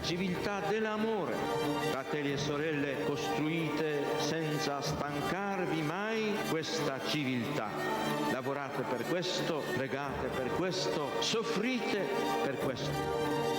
civiltà dell'amore. Fratelli e sorelle, costruite senza stancarvi mai questa civiltà. Lavorate per questo, pregate per questo, soffrite per questo.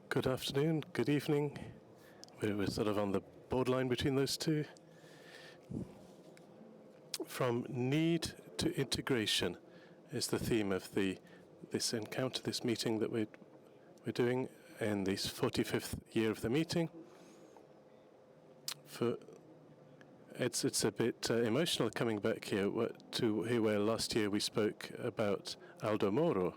Good afternoon, good evening. We're sort of on the borderline between those two. From need to integration is the theme of this encounter, this meeting that we're doing in this 45th year of the meeting. It's a bit emotional coming back here to here where last year we spoke about Aldo Moro,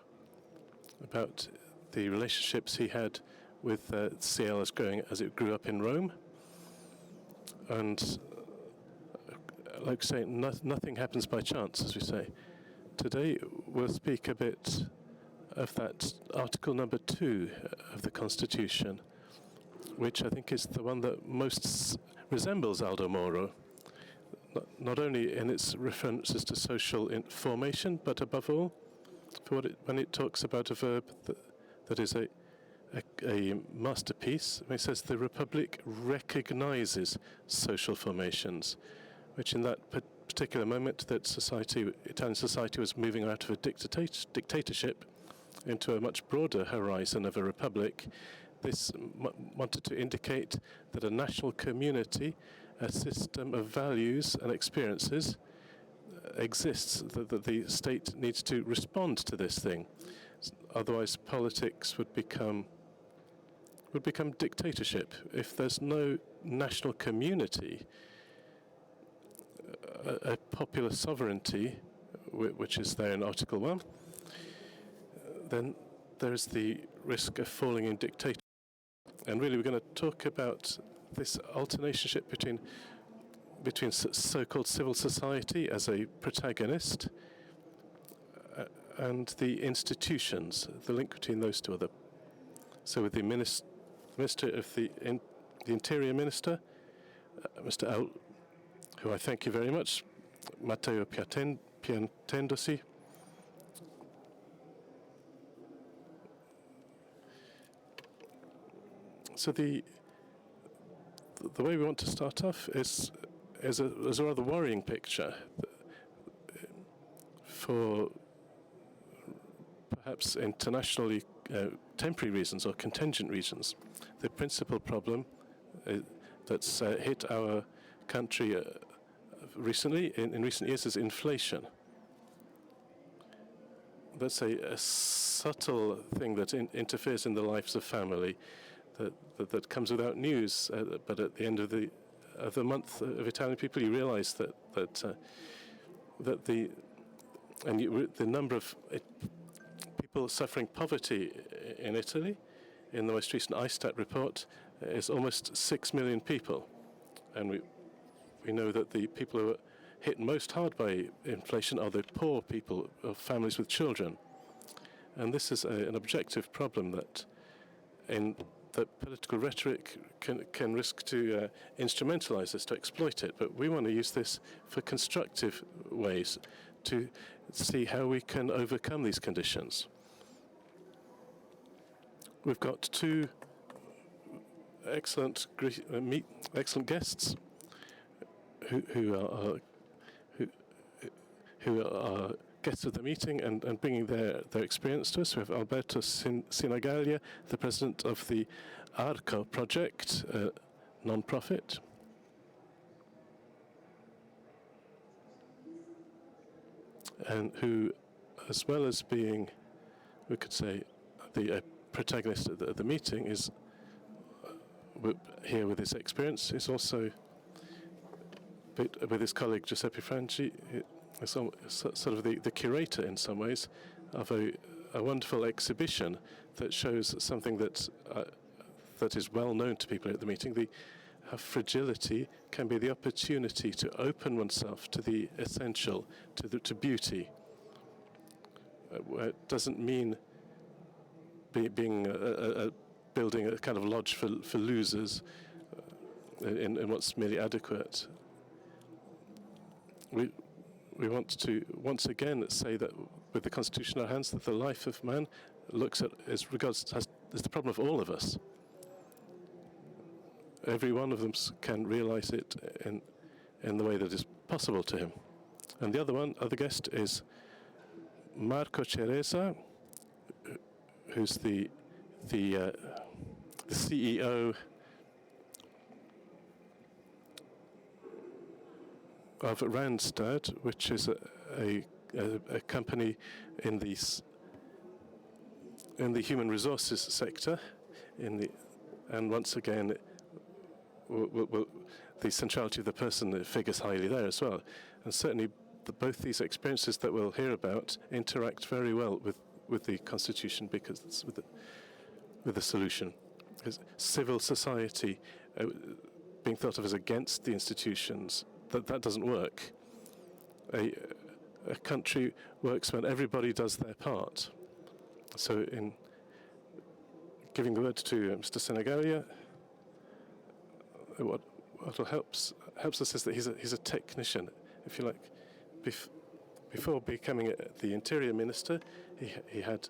about the relationships he had with CL as it grew up in Rome. And like I say, nothing happens by chance, as we say. Today we'll speak a bit of that Article number 2 of the Constitution, which I think is the one that most resembles Aldo Moro, not only in its references to social formation, but above all, when it talks about a verb that is a masterpiece. It says the Republic recognizes social formations, which in that particular moment that Italian society was moving out of a dictatorship into a much broader horizon of a republic. This wanted to indicate that a national community, a system of values and experiences exists, that the state needs to respond to this thing. Otherwise, politics would become dictatorship. If there's no national community, a popular sovereignty, which is there in Article 1, then there is the risk of falling in dictatorship. And really, we're going to talk about this alternationship between so-called civil society as a protagonist and the institutions, the link between those two. So with the Minister of the Interior Minister, Mr. who I thank you very much, Matteo Piantedosi. So the way we want to start off is a rather worrying picture for perhaps internationally temporary reasons or contingent reasons. The principal problem that's hit our country recently, in recent years, is inflation. That's a subtle thing that interferes in the lives of family, that comes without news, but at the end of the month of Italian people, you realise that the number of people suffering poverty in Italy, in the most recent ISTAT report, is almost 6 million people, and we know that the people who are hit most hard by inflation are the poor people of families with children, and this is an objective problem that political rhetoric can risk to instrumentalize this, to exploit it. But we want to use this for constructive ways to see how we can overcome these conditions. We've got two excellent excellent guests who are guests of the meeting and bringing their experience to us. We have Alberto Sinigallia, the president of the Arca project, non-profit. And who, as well as being, we could say, the protagonist at the meeting, is here with his experience. Is also with his colleague Giuseppe Frangi, sort of the curator in some ways of a wonderful exhibition that shows something that is well known to people at the meeting. How fragility can be the opportunity to open oneself to the essential, to beauty. It doesn't mean being building a kind of lodge for losers in what's merely adequate. We want to once again say that with the Constitution in our hands, that the life of man is the problem of all of us. Every one of them can realize it in the way that is possible to him. And the other guest is Ceresa, who's the CEO of Randstad, which is a company in the human resources sector, and once again, the centrality of the person figures highly there as well. And certainly, both these experiences that we'll hear about interact very well with the Constitution, because it's with the solution. Because civil society being thought of as against the institutions, that doesn't work. A country works when everybody does their part. So in giving the word to Mr. Sinigallia, what helps us is that he's a technician, if you like. Before becoming the Interior Minister, he had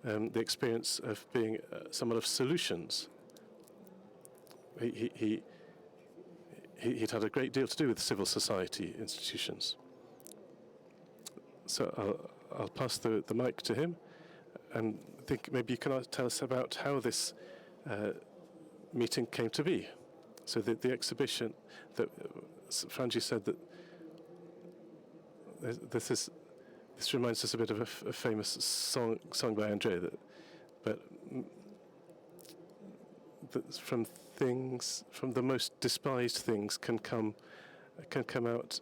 the experience of being someone of solutions. He'd had a great deal to do with civil society institutions. So I'll pass the mic to him, and think maybe you can tell us about how this meeting came to be. So the exhibition that Frangi said that this reminds us a bit of a famous song by Angelo, but from the most despised things can come out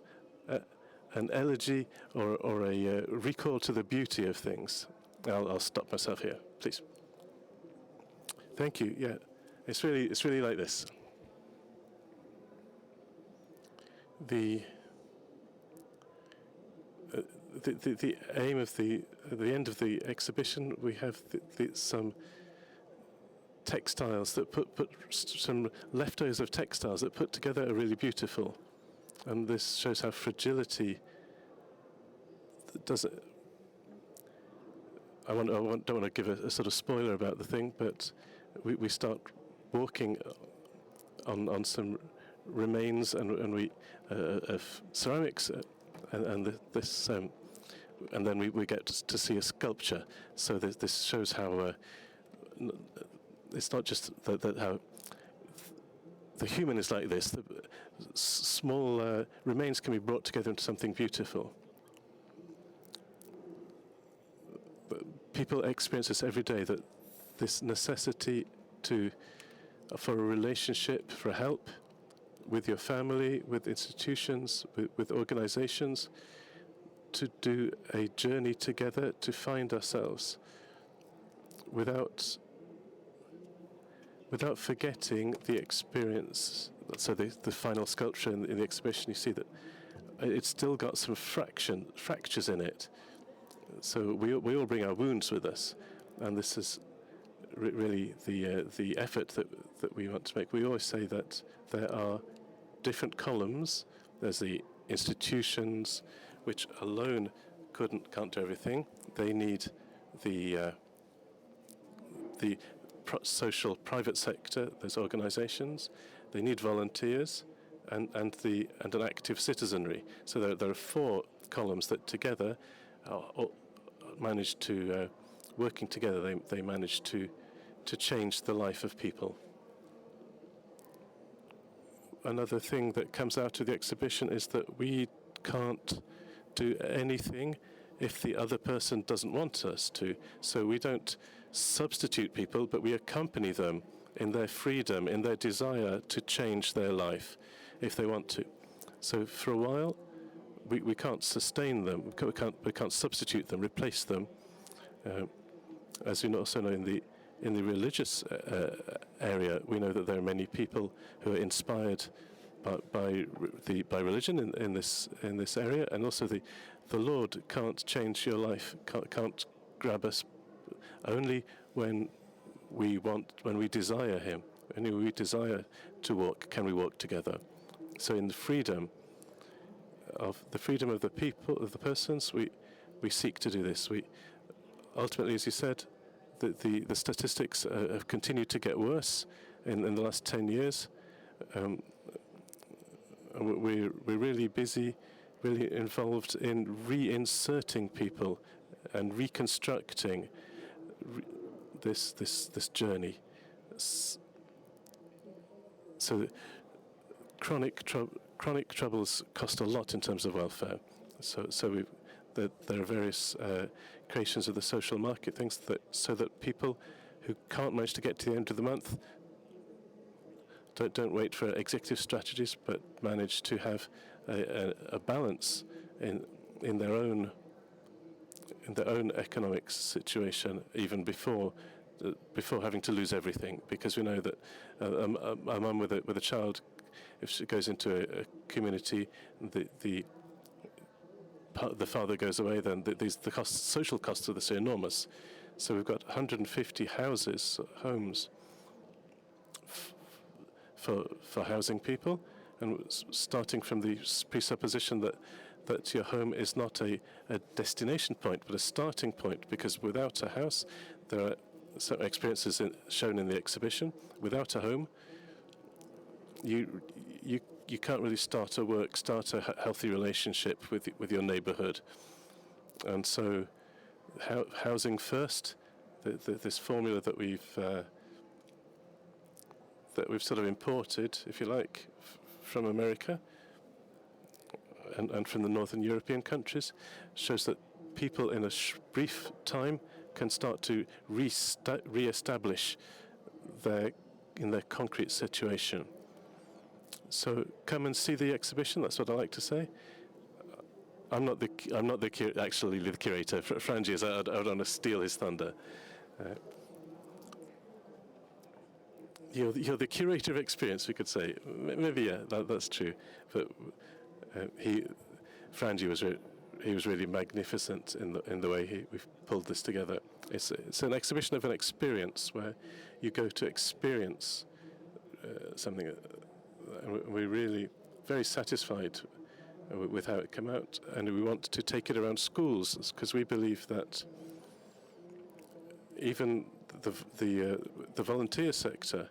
an elegy or a recall to the beauty of things. I'll stop myself here, please. Thank you. Yeah, it's really like this. The aim of the end of the exhibition, we have some textiles that put some leftovers of textiles that put together are really beautiful, and this shows how fragility does it. I don't want to give a sort of spoiler about the thing, but we start walking on some remains and we of ceramics, and then we get to see a sculpture. So this shows how it's not just that how the human is like this. The small remains can be brought together into something beautiful. People experience this every day, that this necessity for a relationship, for help with your family, with institutions, with organizations, to do a journey together to find ourselves without forgetting the experience. So the final sculpture in the exhibition, you see that it's still got some fractures in it. So we all bring our wounds with us, and this is really the effort that we want to make. We always say that there are different columns. There's the institutions, which alone can't do everything. They need the social private sector, there's organizations, they need volunteers, and an active citizenry. So there are 4 columns that together manage to, working together, they manage to change the life of people. Another thing that comes out of the exhibition is that we can't do anything if the other person doesn't want us to. So we don't substitute people, but we accompany them in their freedom, in their desire to change their life if they want to. So for a while, we can't sustain them, we can't substitute them, replace them. As you also know, in the religious area, we know that there are many people who are inspired by religion in this area, and also the Lord can't change your life, can't grab us. Only when we desire Him, only when we desire to walk, can we walk together. So in the freedom of the people, of the persons, we seek to do this. We ultimately, as you said, the statistics have continued to get worse in the last 10 years. We're really busy, really involved in reinserting people and reconstructing this journey. So chronic troubles cost a lot in terms of welfare. So there are various creations of the social market things so that people who can't manage to get to the end of the month don't wait for executive strategies, but manage to have a balance in their own economic situation, even before having to lose everything. Because we know that a mum with a child, if she goes into a community, the father goes away, then the social costs of this are enormous. So we've got 150 homes for housing people, and starting from the presupposition that your home is not a destination point, but a starting point, because without a house, there are certain experiences shown in the exhibition. Without a home, you can't really start a healthy relationship with your neighborhood. And so housing first, this formula that we've sort of imported, if you like, from America and from the Northern European countries, shows that people in a brief time can start to re-establish their concrete situation. So come and see the exhibition. That's what I like to say. I'm not actually the curator. Frangi is. I don't want to steal his thunder. You're the curator of experience, we could say. Maybe, yeah, that's true. But Frangi was really magnificent in the way we've pulled this together. It's an exhibition of an experience where you go to experience something. We're really very satisfied with how it came out, and we want to take it around schools, because we believe that even the volunteer sector,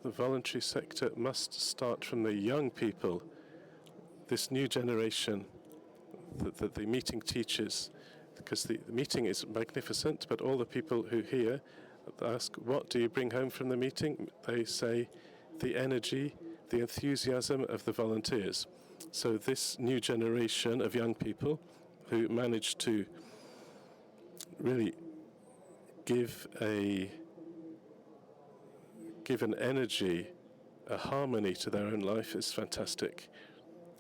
the voluntary sector must start from the young people, this new generation that the meeting teaches, because the meeting is magnificent, but all the people who hear ask, what do you bring home from the meeting? They say the energy, the enthusiasm of the volunteers. So this new generation of young people who manage to really give an energy, a harmony to their own life is fantastic.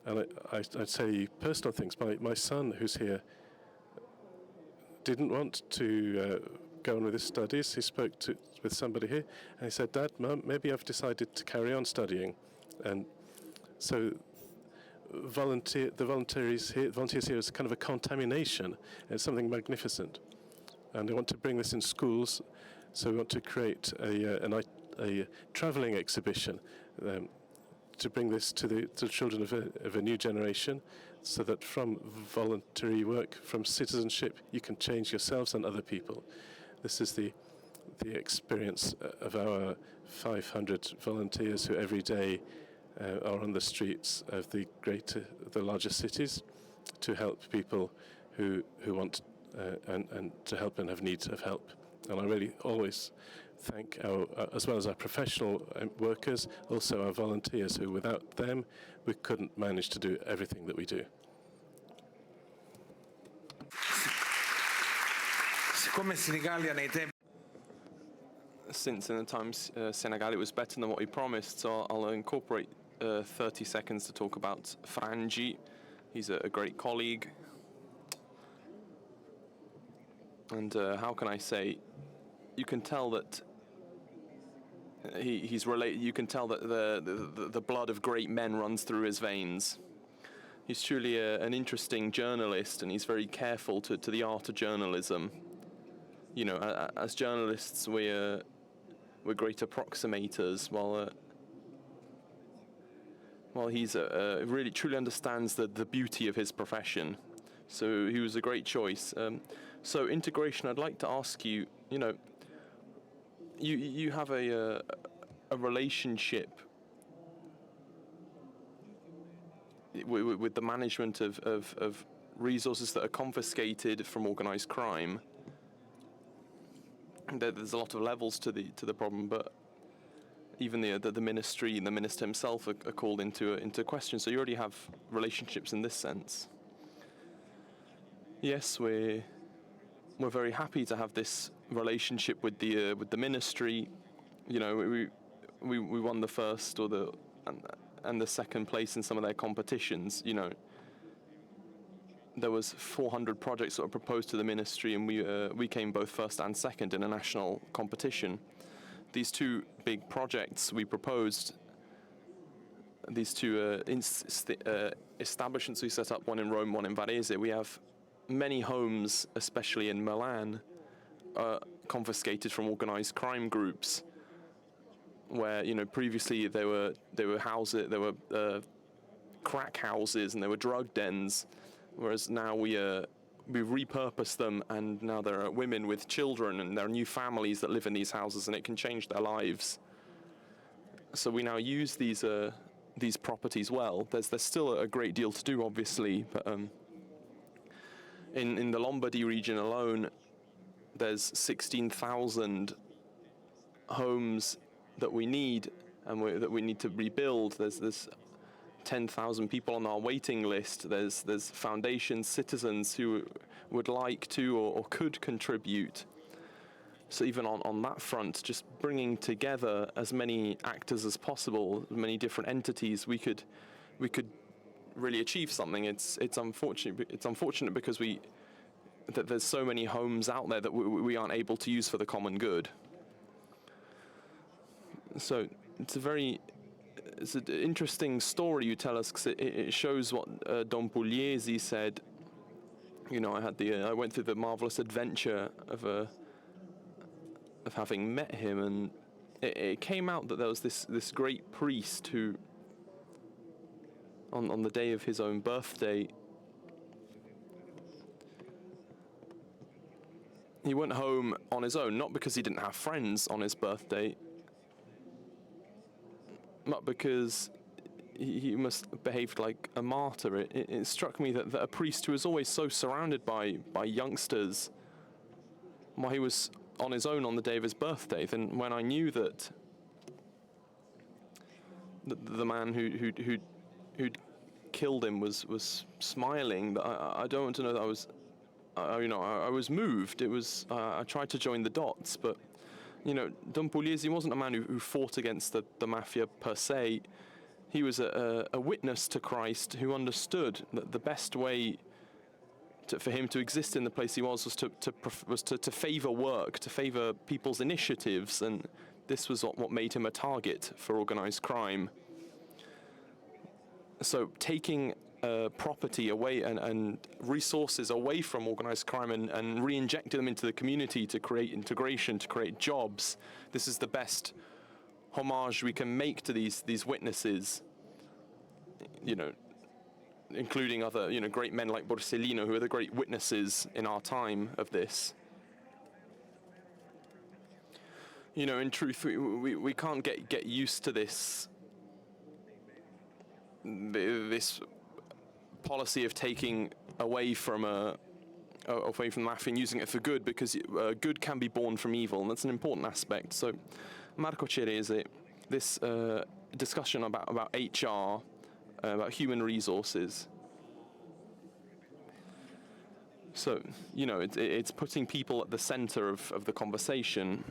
And I'd say personal things. My son, who's here, didn't want to go on with his studies. He spoke with somebody here, and he said, "Dad, Mum, maybe I've decided to carry on studying." And so the volunteers here is kind of a contamination. It's something magnificent. And I want to bring this in schools, so we want to create a traveling exhibition to bring this to the children of a new generation, so that from voluntary work, from citizenship, you can change yourselves and other people. This is the the experience of our 500 volunteers who every day are on the streets of the largest cities to help people who want and to help and have needs of help. And I really always thank our, as well as our professional workers, also our volunteers, who without them we couldn't manage to do everything that we do. Since in the times Sinigallia was better than what we promised, so I'll incorporate 30 seconds to talk about Frangi. He's a great colleague. And how can I say, you can tell that he's related. You can tell that the blood of great men runs through his veins. He's truly an interesting journalist, and he's very careful to the art of journalism. You know, as journalists, we're great approximators, while he's really truly understands the beauty of his profession. So he was a great choice. So integration, I'd like to ask you, you know, you have a relationship with the management of resources that are confiscated from organized crime. There's a lot of levels to the problem, but even the ministry and the minister himself are called into question. So you already have relationships in this sense. Yes, we're very happy to have this relationship with the ministry. You know, we won the first and the second place in some of their competitions. You know, there was 400 projects that were proposed to the ministry, and we came both first and second in a national competition. These two big projects we proposed, these two establishments we set up, one in Rome, one in Varese. We have many homes, especially in Milan, confiscated from organized crime groups, where, you know, previously they were houses, there were crack houses, and there were drug dens, whereas now we repurpose them, and now there are women with children, and there are new families that live in these houses, and it can change their lives. So we now use these properties well. There's still a great deal to do, obviously, but in the Lombardy region alone, there's 16,000 homes that we need, and that we need to rebuild. There's 10,000 people on our waiting list. There's foundations, citizens who would like to or could contribute. So even on that front, just bringing together as many actors as possible, as many different entities, we could really achieve something. It's unfortunate because that there's so many homes out there that we aren't able to use for the common good. So it's an interesting story you tell us, because it shows what Don Pugliese said. You know, I went through the marvelous adventure of having met him, and it came out that there was this great priest who, on the day of his own birthday, he went home on his own, not because he didn't have friends on his birthday, not because he must have behaved like a martyr. It struck me that a priest who was always so surrounded by youngsters, while he was on his own on the day of his birthday, then when I knew that the man who'd killed him was smiling, that I don't want to know that I was moved. It was I tried to join the dots, but you know, Don Pugliese wasn't a man who fought against the mafia per se. He was a witness to Christ, who understood that the best way for him to exist in the place he was to favour work, to favour people's initiatives, and this was what made him a target for organised crime. So taking property away and resources away from organised crime and re-injecting them into the community to create integration, to create jobs, this is the best homage we can make to these witnesses, you know, including other, you know, great men like Borsellino, who are the great witnesses in our time of this. in truth, we can't get used to this policy of taking away from the mafia and using it for good, because good can be born from evil, and that's an important aspect. So, Marco Ceresa, this discussion about HR, about human resources. So, it's putting people at the center of the conversation.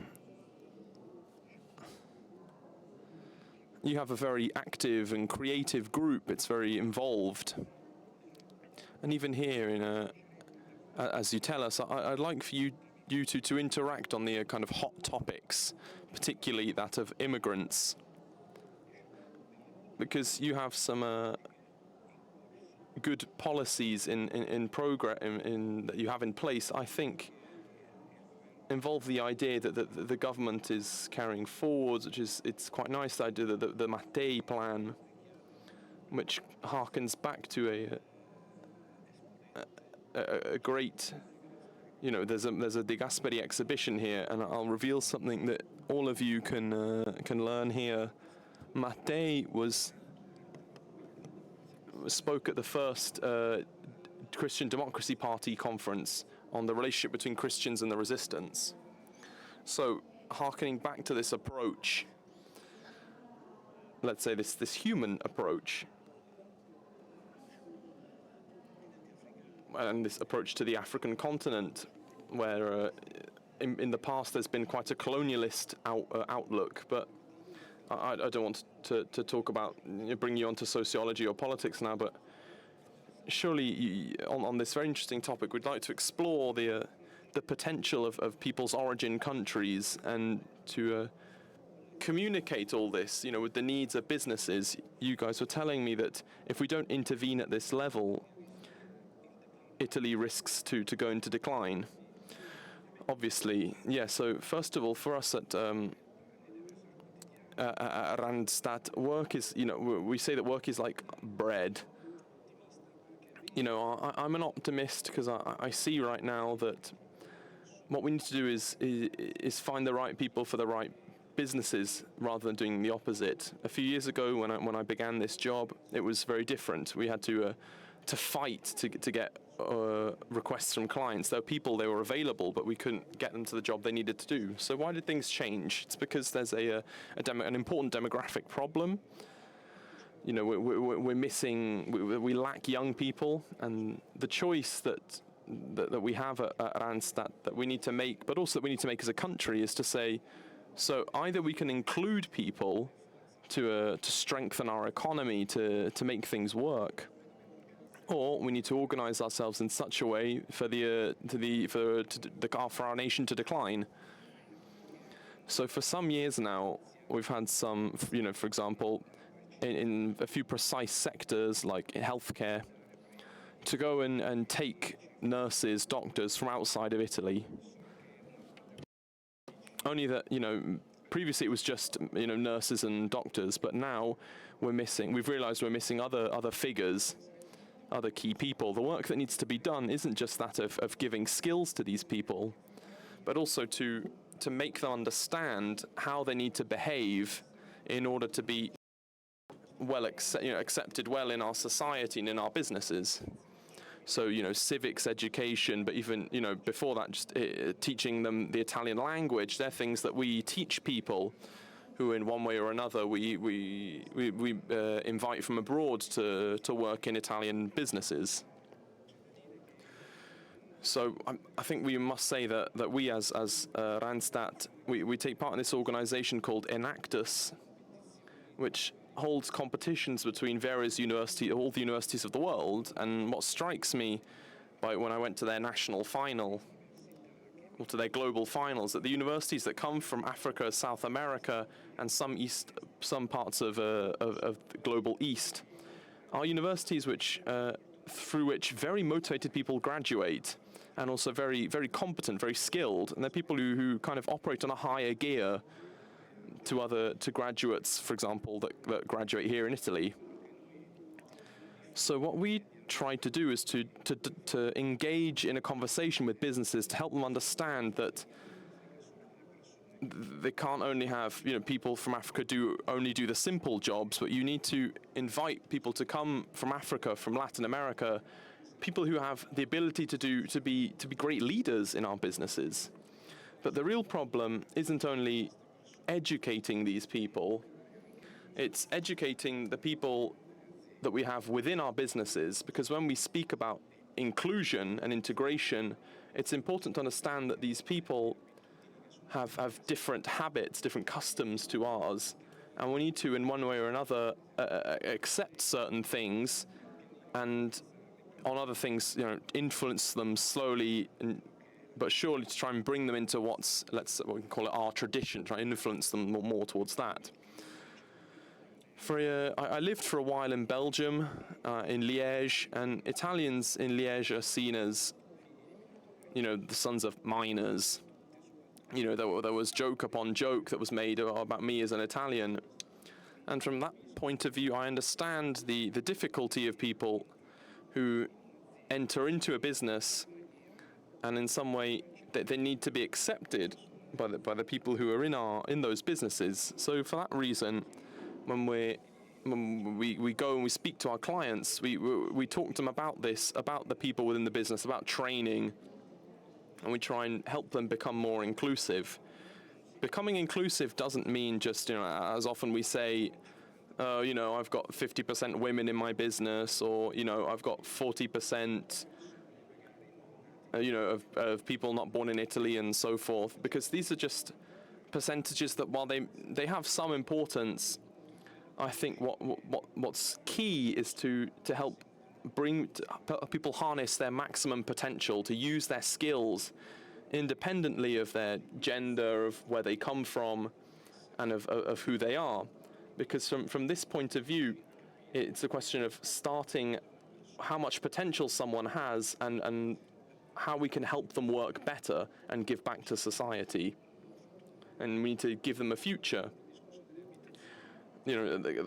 You have a very active and creative group. It's very involved. And even here, as you tell us, I'd like for you to interact on the kind of hot topics, particularly that of immigrants, because you have some good policies in progress that you have in place. I think involve the idea that the government is carrying forward, which is, it's quite nice, the idea that the Matteo plan, which harkens back to a great, there's a De Gasperi exhibition here, and I'll reveal something that all of you can learn here. Matteo spoke at the first Christian Democracy Party conference on the relationship between Christians and the resistance. So, harkening back to this approach, let's say this human approach, and this approach to the African continent, where in the past there's been quite a colonialist outlook, but I don't want to talk about, bring you onto sociology or politics now, but surely on this very interesting topic, we'd like to explore the potential of people's origin countries, and to communicate all this, with the needs of businesses. You guys were telling me that if we don't intervene at this level, Italy risks to go into decline. Obviously, yeah. So first of all, for us at Randstad, work is, we say that work is like bread. I'm an optimist, because I see right now that what we need to do is find the right people for the right businesses, rather than doing the opposite. A few years ago, when I began this job, it was very different. We had to fight to get requests from clients. There were people, they were available, but we couldn't get them to the job they needed to do. So why did things change? It's because there's an important demographic problem. We're missing, we lack young people, and the choice that we have at Randstad that we need to make, but also that we need to make as a country, is to say, so either we can include people to strengthen our economy, to make things work, or we need to organize ourselves in such a way for our nation to decline. So for some years now, we've had some, for example, in a few precise sectors like healthcare, to go and take nurses, doctors from outside of Italy. Only that, previously it was just, nurses and doctors, but now we've realized we're missing other figures, other key people. The work that needs to be done isn't just that of giving skills to these people, but also to make them understand how they need to behave in order to be accepted well in our society and in our businesses. So, civics education, but even, before that, just teaching them the Italian language. They're things that we teach people who, in one way or another, we invite from abroad to work in Italian businesses. So I think we must say that we as Randstad, we take part in this organization called Enactus, which holds competitions between various universities, all the universities of the world. And what strikes me when I went to their national final, or to their global finals, that the universities that come from Africa, South America, and some parts of the global East, are universities through which very motivated people graduate, and also very, very competent, very skilled, and they're people who kind of operate on a higher gear to graduates, for example, that graduate here in Italy. So what we try to do is to engage in a conversation with businesses to help them understand that they can't only have people from Africa only do the simple jobs, but you need to invite people to come from Africa, from Latin America, people who have the ability to be great leaders in our businesses. But the real problem isn't only educating these people, it's educating the people that we have within our businesses, because when we speak about inclusion and integration, it's important to understand that these people have different habits, different customs to ours, and we need to, in one way or another, accept certain things, and on other things, influence them slowly but surely to try and bring them into what we can call it our tradition, try and influence them more towards that. I lived for a while in Belgium, in Liège, and Italians in Liège are seen as, the sons of miners. There was joke upon joke that was made about me as an Italian. And from that point of view, I understand the difficulty of people who enter into a business and in some way they need to be accepted by the people who are in those businesses. So for that reason, when we go and we speak to our clients, we talk to them about this, about the people within the business, about training, and we try and help them become more inclusive. Becoming inclusive doesn't mean just, as often we say, I've got 50% women in my business, or, I've got 40%, of people not born in Italy and so forth, because these are just percentages that while they have some importance, I think what's key is to help people harness their maximum potential, to use their skills independently of their gender, of where they come from, and of who they are. Because from this point of view, it's a question of starting how much potential someone has and how we can help them work better and give back to society. And we need to give them a future.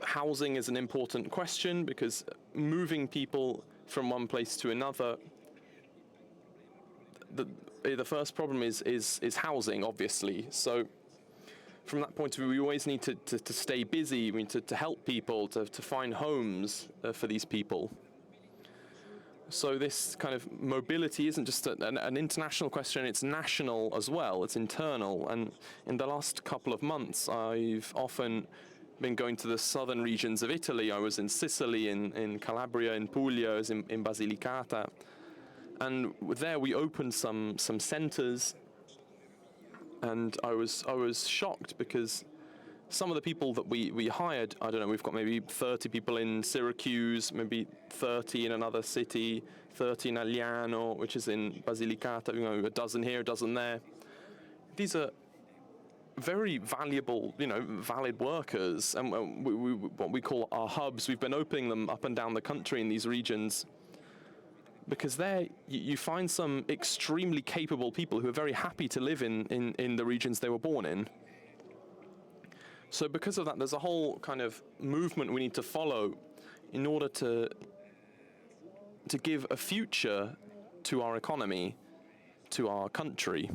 Housing is an important question, because moving people from one place to another, the first problem is housing, obviously. So from that point of view, we always need to stay busy. We need to help people to find homes for these people. So this kind of mobility isn't just an international question, it's national as well, it's internal. And in the last couple of months, I've often been going to the southern regions of Italy. I was in Sicily, in Calabria, in Puglia, I was in Basilicata. And there we opened some centres, and I was shocked because some of the people that we hired, I don't know, we've got maybe 30 people in Syracuse, maybe 30 in another city, 30 in Agliano, which is in Basilicata, a dozen here, a dozen there. These are very valuable, valid workers, and what we call our hubs. We've been opening them up and down the country in these regions, because there you find some extremely capable people who are very happy to live in the regions they were born in. So because of that, there's a whole kind of movement we need to follow in order to give a future to our economy, to our country.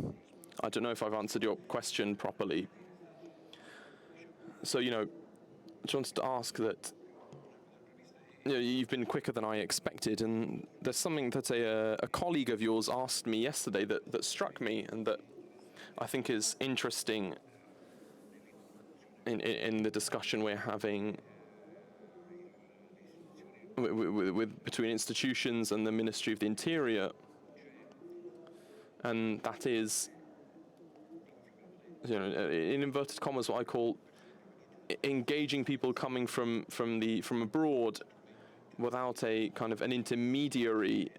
I don't know if I've answered your question properly. So, I just wanted to ask that, you've been quicker than I expected, and there's something that a colleague of yours asked me yesterday that struck me and that I think is interesting in the discussion we're having between institutions and the Ministry of the Interior, and that is, in inverted commas, what I call engaging people coming from abroad without a kind of an intermediary,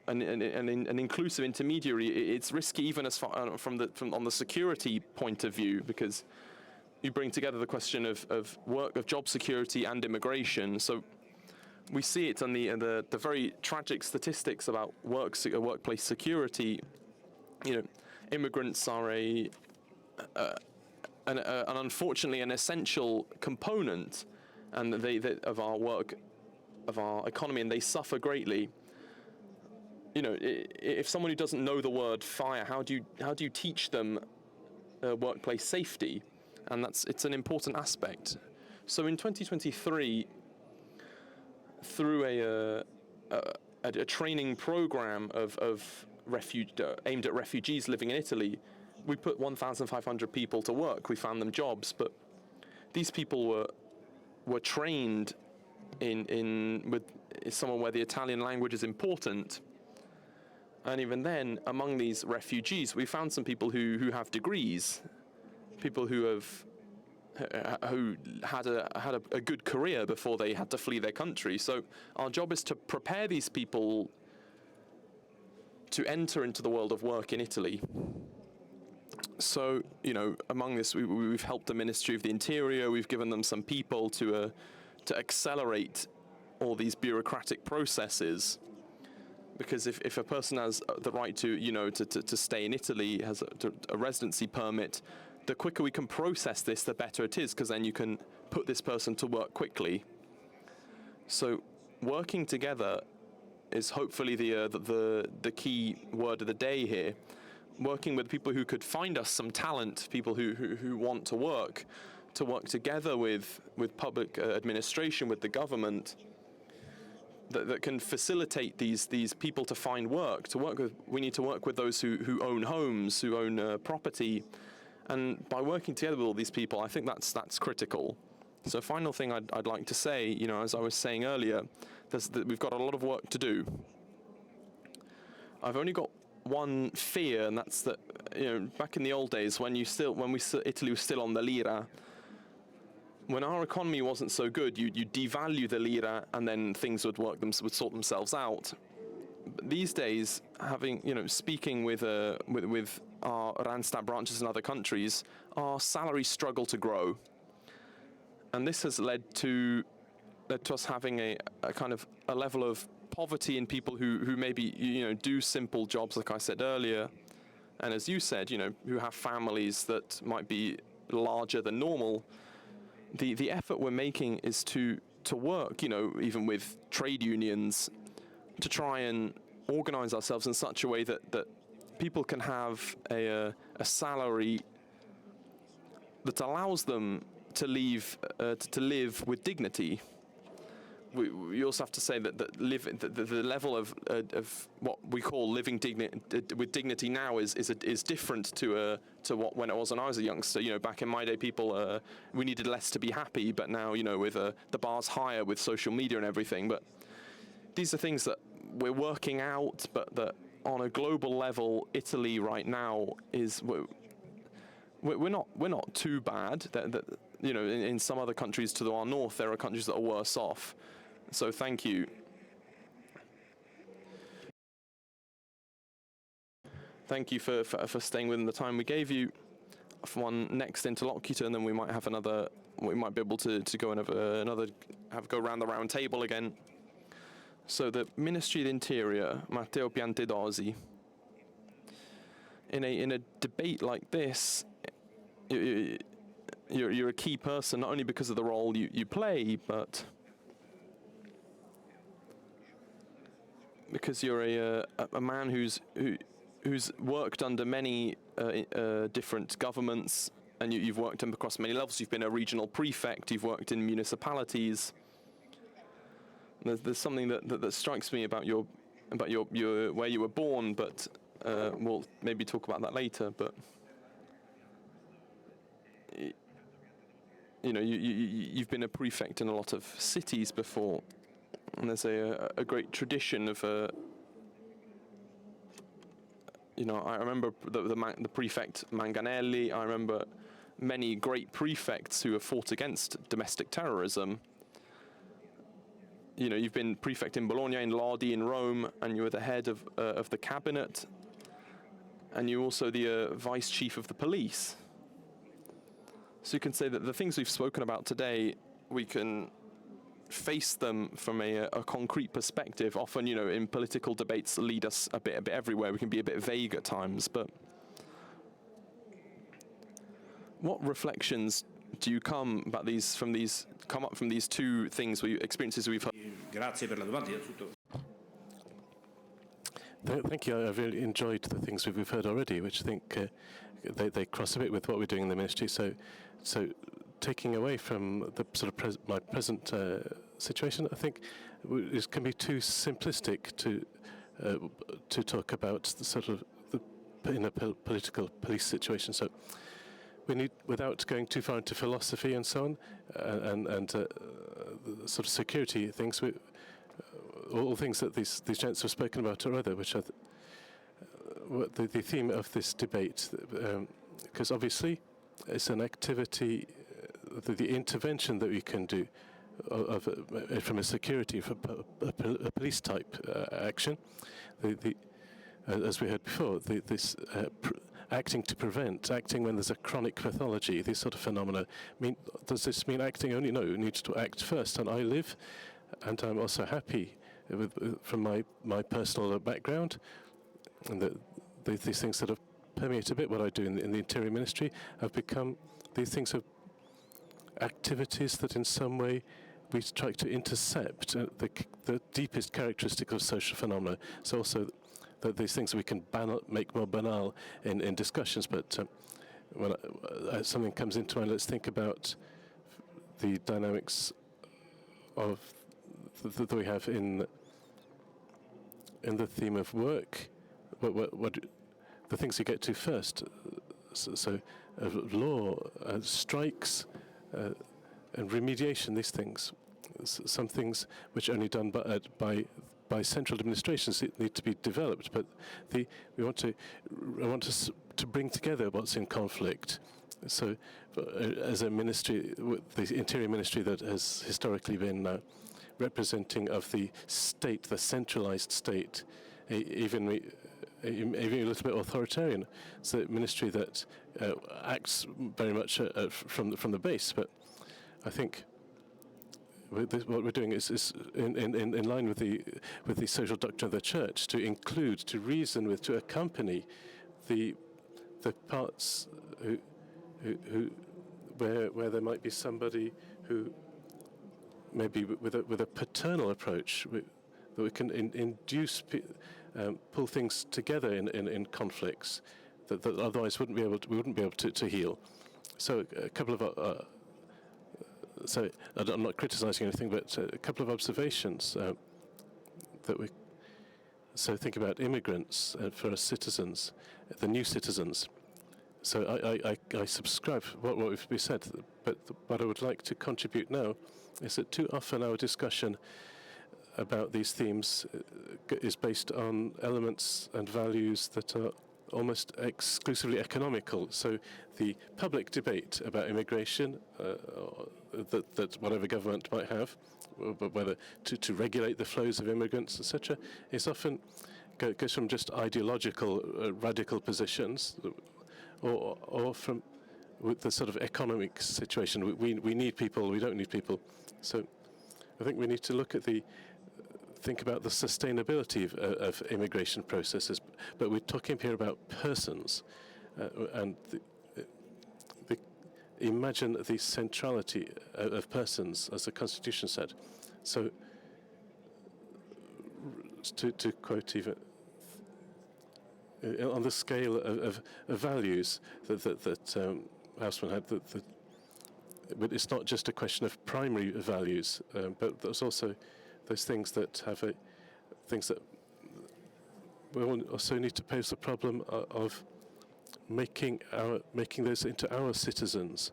an inclusive intermediary. It's risky even as far on the security point of view, because you bring together the question of job security and immigration. So we see it on the very tragic statistics about workplace security. Immigrants are unfortunately an essential component, and of our work, of our economy, and they suffer greatly. If someone who doesn't know the word fire, how do you teach them workplace safety, and it's an important aspect. So in 2023, through a training program aimed at refugees living in Italy, we put 1,500 people to work. We found them jobs, but these people were trained with somewhere where the Italian language is important. And even then, among these refugees, we found some people who have degrees, people who had a good career before they had to flee their country. So our job is to prepare these people to enter into the world of work in Italy. So, among this, we've helped the Ministry of the Interior. We've given them some people to accelerate all these bureaucratic processes. Because if a person has the right to stay in Italy, has a residency permit, the quicker we can process this, the better it is, because then you can put this person to work quickly. So working together is hopefully the key word of the day here. Working with people who could find us some talent, people who want to work together with public administration, with the government, that can facilitate these people to find work. We need to work with those who own homes, who own property, and by working together with all these people, I think that's critical. So, final thing I'd like to say, as I was saying earlier, we've got a lot of work to do. I've only got one fear, and that's that back in the old days when Italy was still on the lira. When our economy wasn't so good, you devalue the lira, and then things would sort themselves out. But these days, speaking with our Randstad branches in other countries, our salaries struggle to grow, and this has led to us having a kind of a level of poverty in people who maybe do simple jobs, like I said earlier, and as you said, who have families that might be larger than normal. The effort we're making is to work, even with trade unions, to try and organize ourselves in such a way that people can have a salary that allows them to live with dignity. We also have to say that the level of what we call living with dignity now is different to when it was when I was a youngster. Back in my day, people we needed less to be happy, but now with the bar's higher with social media and everything. But these are things that we're working out, but that on a global level, Italy right now is we're not too bad. In some other countries to our north, there are countries that are worse off. So thank you. Thank you for staying within the time we gave you. For one next interlocutor, and then we might have another. We might be able to go and have go around the round table again. So the Ministry of the Interior, Matteo Piantedosi. In a debate like this, you're a key person not only because of the role you play, but because you're a man who's worked under many different governments, and you've worked across many levels. You've been a regional prefect. You've worked in municipalities. There's something that strikes me about your where you were born, but we'll maybe talk about that later. But you've been a prefect in a lot of cities before. And there's a great tradition of I remember the prefect Manganelli. I remember many great prefects who have fought against domestic terrorism. You've been prefect in Bologna, in Lodi, in Rome, and you were the head of the cabinet, and you're also the vice chief of the police. So you can say that the things we've spoken about today, we can face them from a concrete perspective. Often, in political debates, lead us a bit everywhere. We can be a bit vague at times. But what reflections do you come up from these two things, experiences we've heard? Grazie per la domanda. Thank you. I've really enjoyed the things we've heard already, which I think they cross a bit with what we're doing in the ministry. So taking away from the sort of my present situation, I think it can be too simplistic to talk about the sort of in a political police situation. So we need, without going too far into philosophy and so on, and sort of security things, all things that these gents have spoken about or other, which are the theme of this debate, because obviously it's an activity, the intervention that we can do from a security, from a police type action, as we heard before, this acting to prevent, acting when there's a chronic pathology, these sort of phenomena. Does this mean acting only? No, it needs to act first. And I live, and I'm also happy from my personal background, and these things that have permeated a bit what I do in the Interior Ministry have become, these things are activities that in some way we try to intercept the deepest characteristic of social phenomena. So also that these things we can make more banal in discussions, but when something comes into mind, let's think about the dynamics of that we have in the theme of work. What the things you get to first? So law, strikes, and remediation. These things, some things which are only done by central administrations need to be developed, but I want to bring together what's in conflict. So, as a ministry, the Interior Ministry that has historically been representing of the state, the centralized state, even a little bit authoritarian. It's a ministry that acts very much from the base, but I think what we're doing is in line with the social doctrine of the Church, to include, to reason with, to accompany the parts where there might be somebody who maybe with a paternal approach that we can induce pull things together in conflicts that otherwise we wouldn't be able to heal. So a couple of so I'm not criticizing anything, but a couple of observations that we. So think about immigrants for us citizens, the new citizens. So I subscribe what we've said, but what I would like to contribute now is that too often our discussion about these themes is based on elements and values that are almost exclusively economical. So the public debate about immigration, that whatever government might have, whether to regulate the flows of immigrants, etc., is often goes from just ideological, radical positions, or from with the sort of economic situation. We need people, we don't need people. So I think we need to think about the sustainability of immigration processes, but we're talking here about persons, and imagine the centrality of persons, as the Constitution said. So, to quote even, on the scale of values that Houseman had, but it's not just a question of primary values, but there's also those things that things that we also need to pose the problem of making those into our citizens.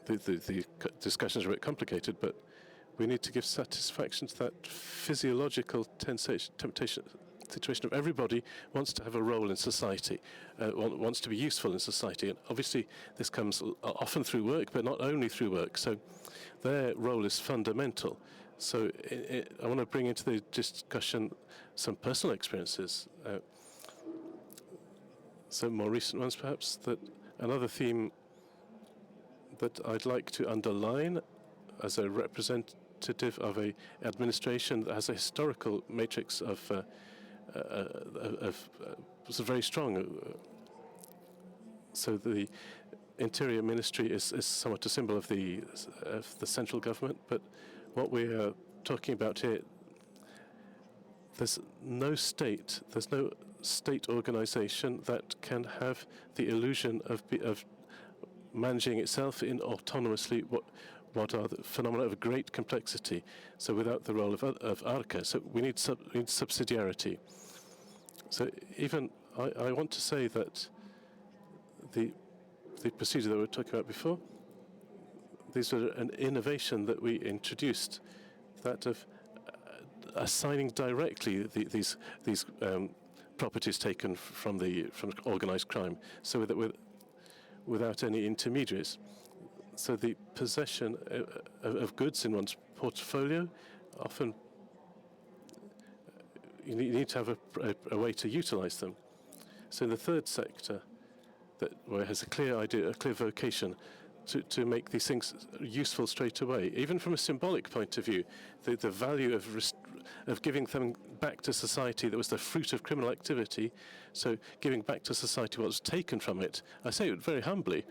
The discussions are a bit complicated, but we need to give satisfaction to that physiological temptation situation of everybody wants to have a role in society, wants to be useful in society, and obviously this comes often through work, but not only through work. So their role is fundamental. So I want to bring into the discussion some personal experiences, some more recent ones perhaps. That another theme that I'd like to underline as a representative of a administration that has a historical matrix of was very strong. So the Interior Ministry is somewhat a symbol of the central government, but what we are talking about here there's no state organization that can have the illusion of managing itself in autonomously what are the phenomena of great complexity. So without the role of Arca, so we need subsidiarity. So even I want to say that the procedure that we were talking about before, these were an innovation that we introduced, that of assigning directly these properties taken from organized crime, so that without any intermediaries. So the possession of goods in one's portfolio, often you need to have a way to utilize them. So in the third sector, where it has a clear idea, a clear vocation, to make these things useful straight away, even from a symbolic point of view, the value of giving them back to society that was the fruit of criminal activity, so giving back to society what was taken from it. I say it very humbly.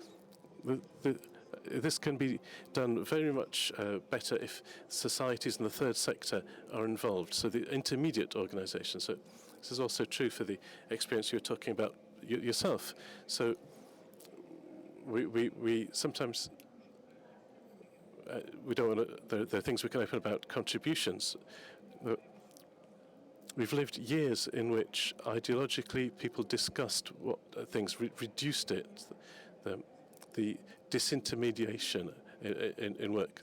This can be done very much better if societies in the third sector are involved, so the intermediate organizations. So this is also true for the experience you were talking about yourself. So we sometimes, we don't want to, there are things we can open about contributions. We've lived years in which ideologically people discussed what things, reduced it, the disintermediation in work.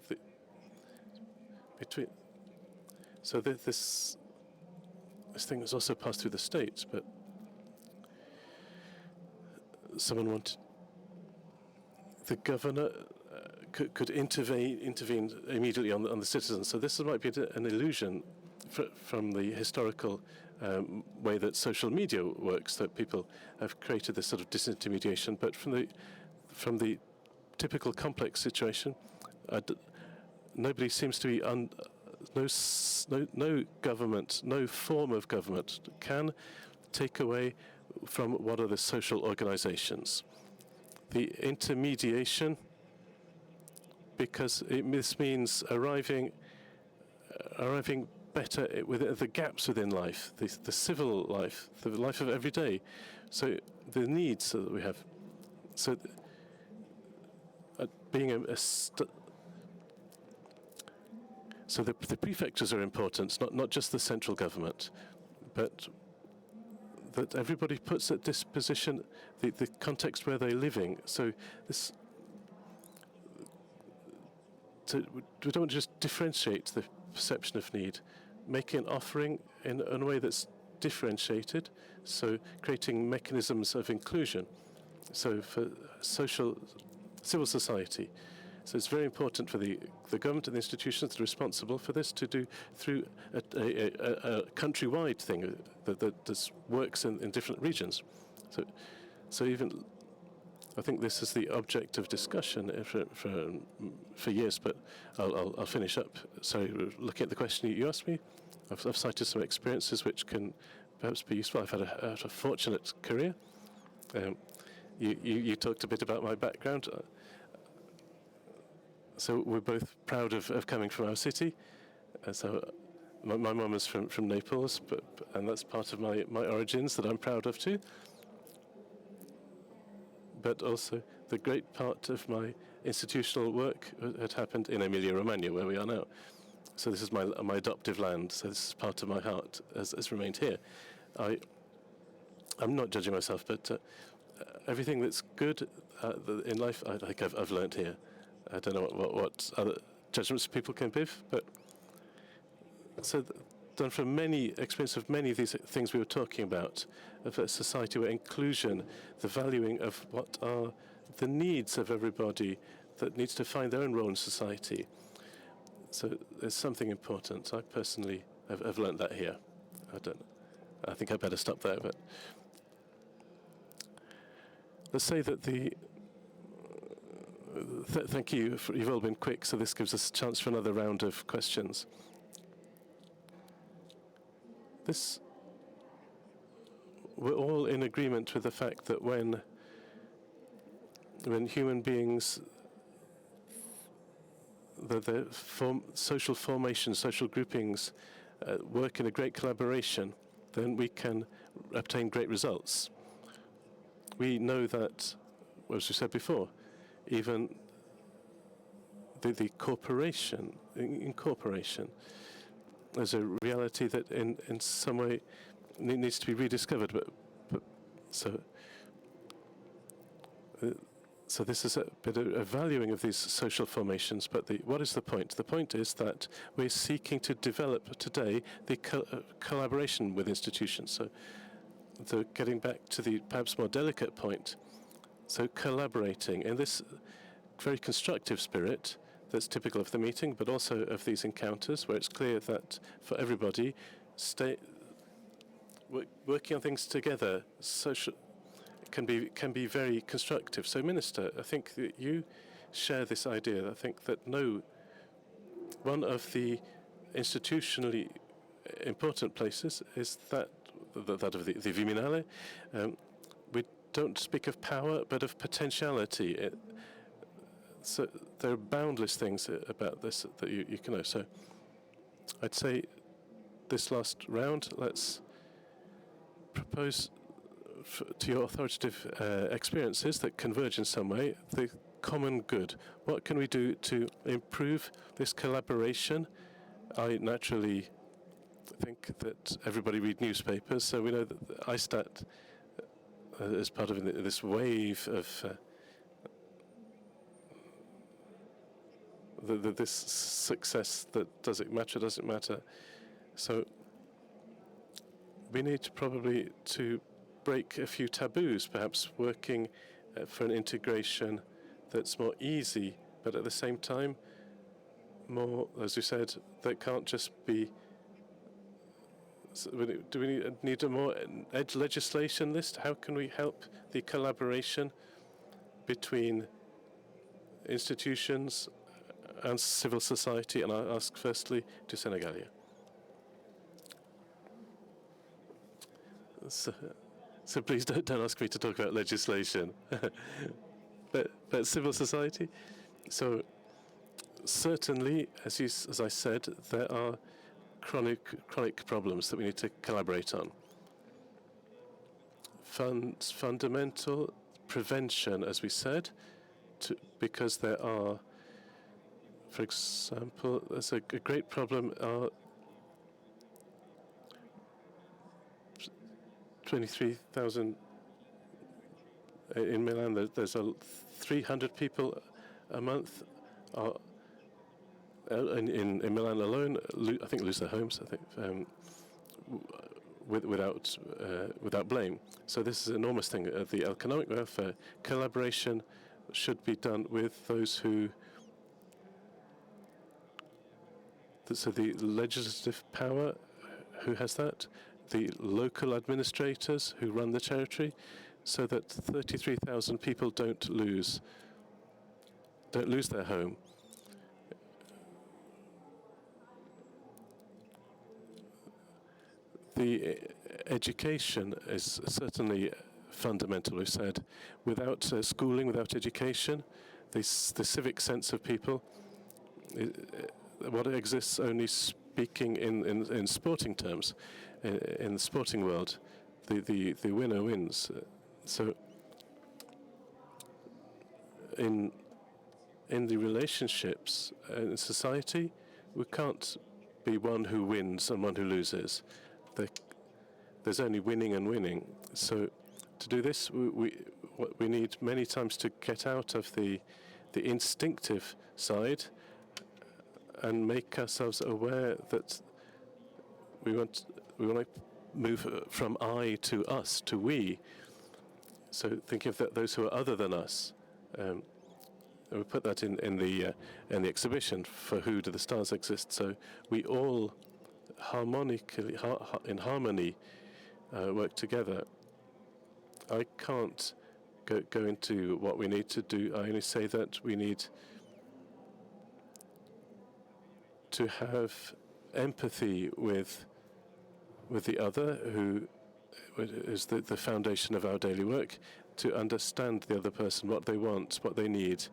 So this thing has also passed through the states, but someone wanted, the governor could intervene immediately on the citizens. So this might be an illusion from the historical way that social media works, that people have created this sort of disintermediation. But from the typical complex situation, nobody seems to be no government, no form of government can take away from what are the social organizations. The intermediation, because this means arriving better with the gaps within life, the civil life, the life of every day. So the needs that we have. So being so the prefectures are important, not just the central government, but that everybody puts at disposition the context where they're living. So this, we don't just differentiate the perception of need, making an offering in a way that's differentiated, so creating mechanisms of inclusion. So for civil society. So it's very important for the government and the institutions that are responsible for this to do through a countrywide thing that works in different regions. So even, I think this is the object of discussion for years, but I'll finish up. So looking at the question you asked me, I've cited some experiences which can perhaps be useful. I've had a fortunate career. You talked a bit about my background. So we're both proud of coming from our city. So my mum is from Naples, and that's part of my origins that I'm proud of too. But also the great part of my institutional work had happened in Emilia-Romagna, where we are now. So this is my adoptive land. So this is part of my heart has remained here. I'm not judging myself, but everything that's good in life, I think I've learnt here. I don't know what other judgments people can give, but so done from experience of many of these things we were talking about, of a society where inclusion, the valuing of what are the needs of everybody that needs to find their own role in society. So there's something important. I personally have learnt that here. I think I better stop there, but let's say that thank you. You've all been quick, so this gives us a chance for another round of questions. We're all in agreement with the fact that when human beings, the social formations, social groupings work in a great collaboration, then we can obtain great results. We know that, as we said before, even the corporation, incorporation, there's a reality that in some way needs to be rediscovered. But so this is a bit of a valuing of these social formations. But what is the point? The point is that we're seeking to develop today the collaboration with institutions. So getting back to the perhaps more delicate point, so collaborating in this very constructive spirit that's typical of the meeting, but also of these encounters, where it's clear that for everybody, working on things together, social can be very constructive. So, Minister, I think that you share this idea. I think that one of the institutionally important places is that of the Viminale. We don't speak of power, but of potentiality. So there are boundless things about this that you can know. So I'd say this last round, let's propose to your authoritative experiences that converge in some way the common good. What can we do to improve this collaboration? I naturally think that everybody read newspapers, so we know that ISTAT is part of this wave of this success that doesn't matter. So we need probably to break a few taboos, perhaps working for an integration that's more easy, but at the same time more, as you said, that can't just be. So do we need a more edge legislation list? How can we help the collaboration between institutions and civil society? And I'll ask firstly to Sinigallia. So please don't ask me to talk about legislation, but civil society. So certainly, as I said, there are chronic problems that we need to collaborate on. Fundamental prevention, as we said, because there are, for example, there's a great problem. 23,000 in Milan. There's 300 people a month in Milan alone. I think lose their homes. I think without blame. So this is an enormous thing. The economic welfare collaboration should be done with those who. So the legislative power, who has that? The local administrators who run the territory, so that 33,000 people don't lose their home. The education is certainly fundamental. We said, without schooling, without education, the civic sense of people, what exists only speaking in sporting terms. In the sporting world, the winner wins. So in the relationships in society, we can't be one who wins and one who loses. There's only winning and winning. So to do this, we need many times to get out of the instinctive side and make ourselves aware that we want to move from I to us to we. So think of those who are other than us. We put that in the exhibition. For who do the stars exist? So we all harmonically, in harmony, work together. I can't go into what we need to do. I only say that we need to have empathy with the other, who is the foundation of our daily work, to understand the other person, what they want, what they need,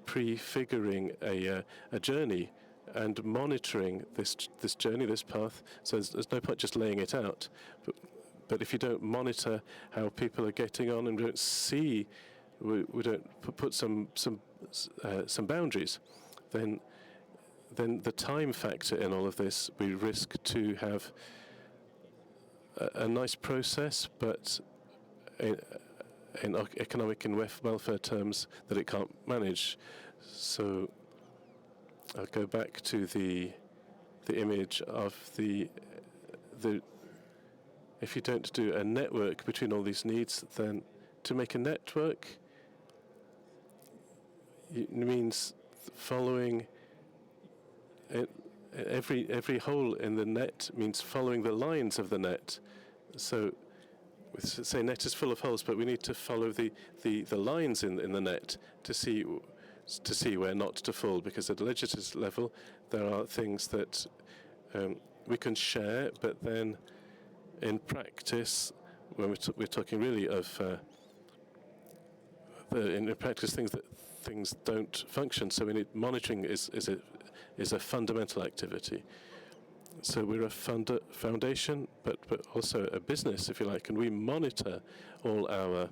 prefiguring a journey and monitoring this journey, this path. So there's no point just laying it out. But if you don't monitor how people are getting on and we don't see, we don't put some boundaries, then the time factor in all of this, we risk to have a nice process, but in economic and welfare terms that it can't manage. So I'll go back to the image of the if you don't do a network between all these needs, then to make a network, it means following every hole in the net means following the lines of the net. So we say net is full of holes, but we need to follow the lines in the net to see where not to fall, because at the legislative level there are things that we can share, but then in practice, when we're talking really of in practice things don't function. So we need monitoring is a fundamental activity. So we're a foundation, but also a business, if you like, and we monitor all our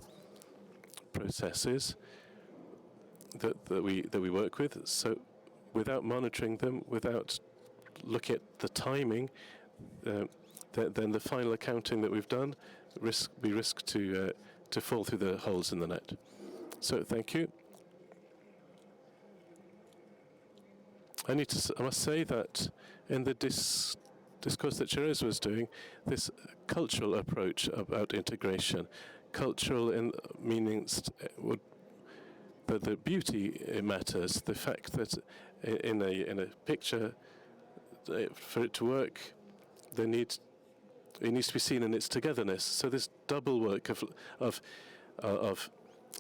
processes that we work with. So without monitoring them, without looking at the timing, then the final accounting that we've done, we risk to fall through the holes in the net. So thank you. I must say that in the discourse that Ceresa was doing, this cultural approach about integration, cultural in meanings that the beauty matters, the fact that in a picture, for it to work, it needs to be seen in its togetherness. So this double work of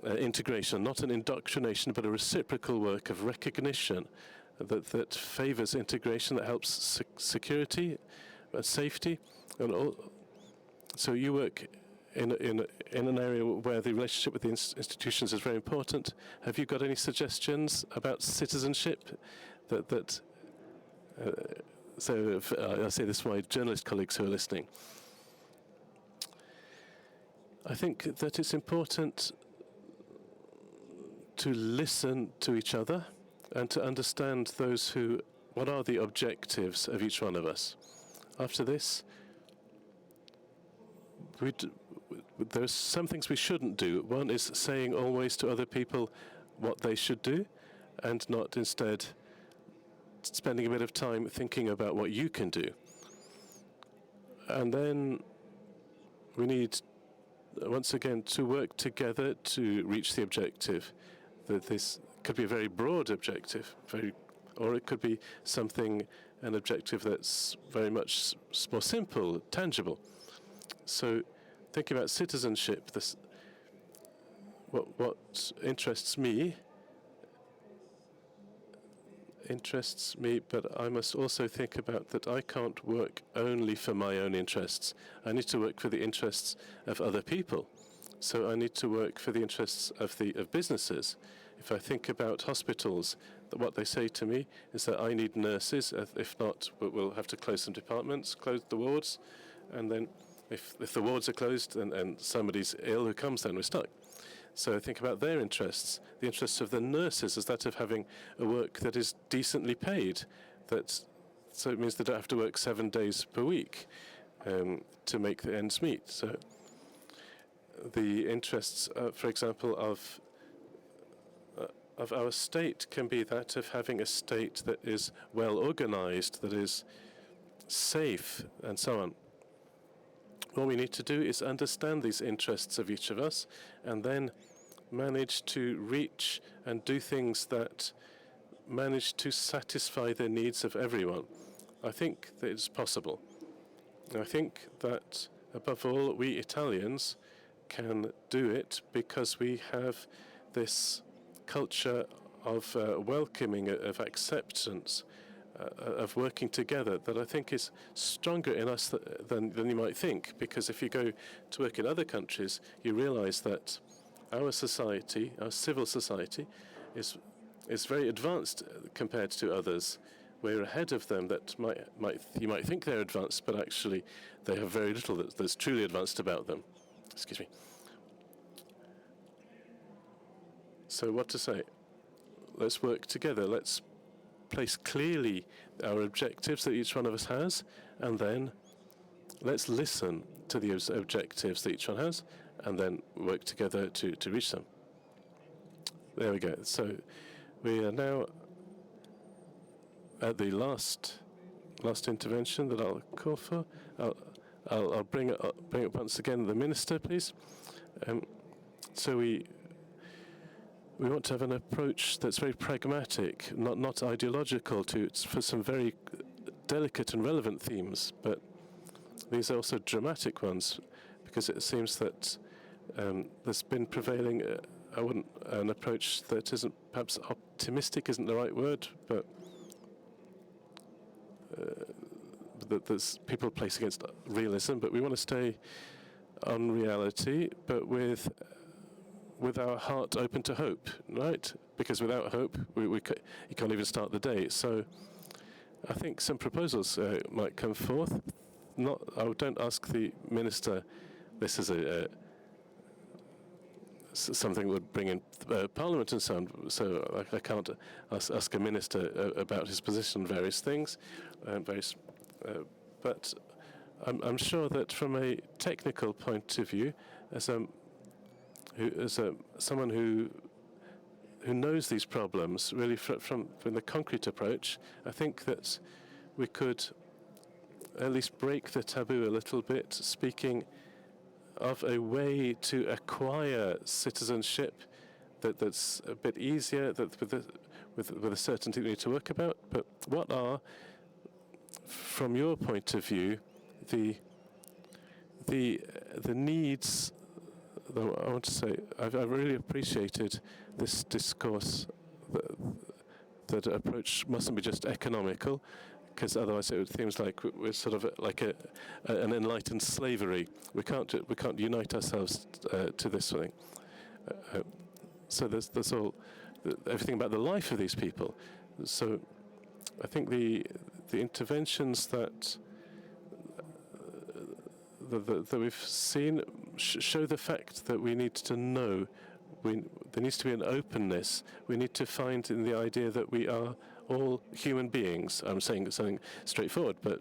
integration, not an indoctrination, but a reciprocal work of recognition that favors integration, that helps security, safety, and all. So you work in an area where the relationship with the institutions is very important. Have you got any suggestions about citizenship? So I say this to my journalist colleagues who are listening. I think that it's important to listen to each other and to understand what are the objectives of each one of us. After this, there's some things we shouldn't do. One is saying always to other people what they should do, and not instead spending a bit of time thinking about what you can do. And then we need, once again, to work together to reach the objective. That this could be a very broad objective, or it could be an objective that's very much more simple, tangible. So thinking about citizenship, what interests me, but I must also think about that I can't work only for my own interests. I need to work for the interests of other people. So I need to work for the interests of businesses. If I think about hospitals, what they say to me is that I need nurses. If not, we'll have to close some departments, close the wards, and then if the wards are closed and somebody's ill who comes, then we're stuck. So I think about their interests. The interests of the nurses is that of having a work that is decently paid. So it means they don't have to work 7 days per week to make the ends meet. So the interests, for example, of our state can be that of having a state that is well organized, that is safe, and so on. What we need to do is understand these interests of each of us and then manage to reach and do things that manage to satisfy the needs of everyone. I think that it's possible. I think that, above all, we Italians can do it because we have this culture of welcoming, of acceptance, of working together that I think is stronger in us than you might think. Because if you go to work in other countries, you realize that our society, our civil society, is very advanced compared to others, we're ahead of them, that you might think they're advanced, but actually they have very little that's truly advanced about them. Excuse me. So what to say? Let's work together. Let's place clearly our objectives that each one of us has, and then let's listen to the objectives that each one has, and then work together to reach them. There we go. So we are now at the last intervention that I'll call for. I'll bring up once again the minister, please. So we want to have an approach that's very pragmatic, not ideological, for some very delicate and relevant themes, but these are also dramatic ones, because it seems that there's been prevailing an approach that isn't, perhaps optimistic isn't the right word, but that there's people place against realism, but we want to stay on reality, but with our heart open to hope, right? Because without hope, you can't even start the day. So I think some proposals might come forth. I don't ask the minister. This is something that would bring in Parliament and so on. So I can't ask a minister about his position on various things, but I'm sure that from a technical point of view, as someone who knows these problems really from the concrete approach, I think that we could at least break the taboo a little bit, speaking of a way to acquire citizenship that's a bit easier, with a certainty we need to work about. But what are, from your point of view, the needs? Though I want to say, I've really appreciated this discourse that approach mustn't be just economical, because otherwise it seems like we're sort of like an enlightened slavery. We can't unite ourselves to this thing. So there's all everything about the life of these people. So I think the interventions that we've seen show the fact that we need to know. There needs to be an openness. We need to find in the idea that we are all human beings. I'm saying something straightforward but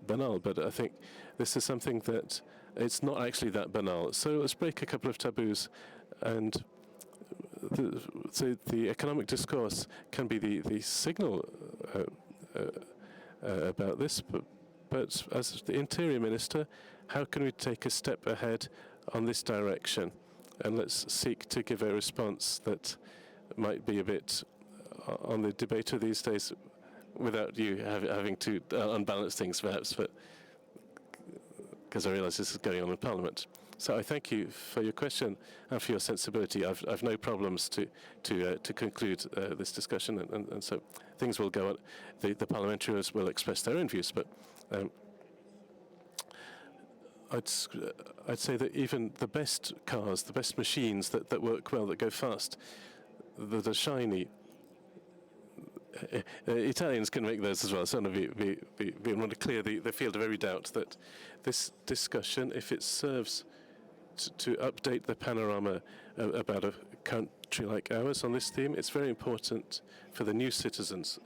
banal, but I think this is something that it's not actually that banal. So let's break a couple of taboos, and so the economic discourse can be the signal about this, but as the Interior Minister, how can we take a step ahead on this direction? And let's seek to give a response that might be a bit on the debate of these days, without you having to unbalance things, perhaps, but because I realise this is going on in Parliament. So I thank you for your question and for your sensibility. I've no problems to conclude this discussion, and so things will go on. The parliamentarians will express their own views, but I'd say that even the best cars, the best machines that work well, that go fast, that are shiny, Italians can make those as well. So we want to clear the field of every doubt that this discussion, if it serves to update the panorama about a country like ours on this theme, it's very important for the new citizens.